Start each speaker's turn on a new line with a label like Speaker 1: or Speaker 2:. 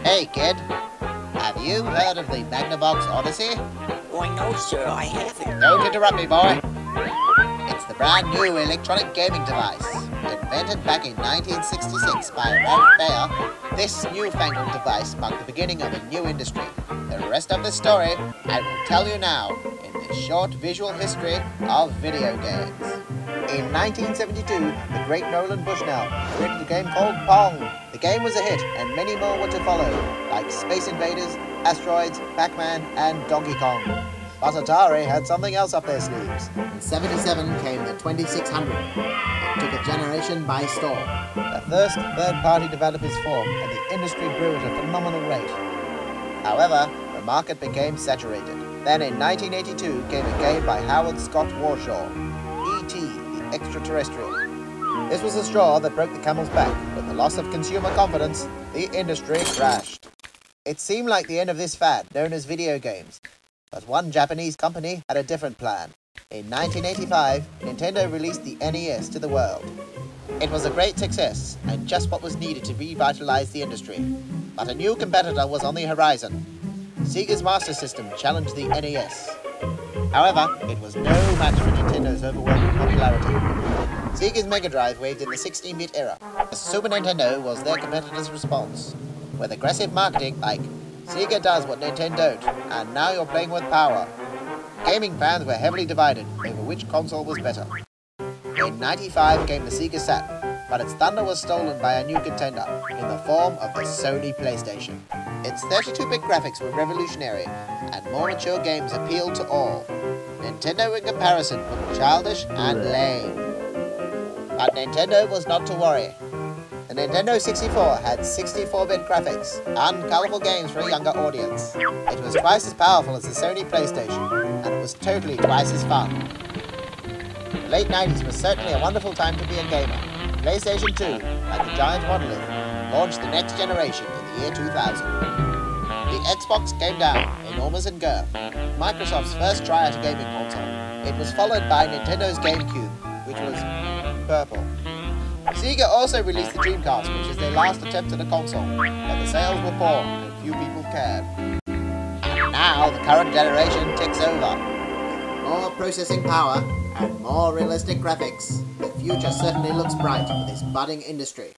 Speaker 1: Hey kid, have you heard of the Magnavox Odyssey?
Speaker 2: Why no, sir, I haven't.
Speaker 1: Don't interrupt me, boy. It's the brand new electronic gaming device. Invented back in 1966 by Ralph Baer, this newfangled device marked the beginning of a new industry. The rest of the story I will tell you now in this short visual history of video games. In 1972, the great Nolan Bushnell created a game called Pong. The game was a hit, and many more were to follow, like Space Invaders, Asteroids, Pac-Man, and Donkey Kong. But Atari had something else up their sleeves. In '77 came the 2600. It took a generation by storm. The first third-party developers formed, and the industry grew at a phenomenal rate. However, the market became saturated. Then in 1982 came a game by Howard Scott Warshaw, E.T., the Extraterrestrial. This was the straw that broke the camel's back. With the loss of consumer confidence, the industry crashed. It seemed like the end of this fad, known as video games. But one Japanese company had a different plan. In 1985, Nintendo released the NES to the world. It was a great success, and just what was needed to revitalize the industry. But a new competitor was on the horizon. Sega's Master System challenged the NES. However, it was no match for Nintendo's overwhelming popularity. Sega's Mega Drive waved in the 16-bit era. The Super Nintendo was their competitor's response, with aggressive marketing like, Sega does what Nintendo don't, and now you're playing with power. Gaming fans were heavily divided over which console was better. In '95 came the Sega Saturn, but its thunder was stolen by a new contender in the form of the Sony PlayStation. Its 32-bit graphics were revolutionary, and more mature games appealed to all. Nintendo, in comparison, looked childish and lame. But Nintendo was not to worry. The Nintendo 64 had 64-bit graphics and colorful games for a younger audience. It was twice as powerful as the Sony PlayStation, and it was totally twice as fun. The late 90s was certainly a wonderful time to be a gamer. PlayStation 2, like the giant monolith, launched the next generation in the year 2000. The Xbox came down, enormous in girth, Microsoft's first try at a gaming console. It was followed by Nintendo's GameCube, which was purple. Sega also released the Dreamcast, which is their last attempt at a console, but the sales were poor and few people cared. And now the current generation ticks over. With more processing power and more realistic graphics, the future certainly looks bright for this budding industry.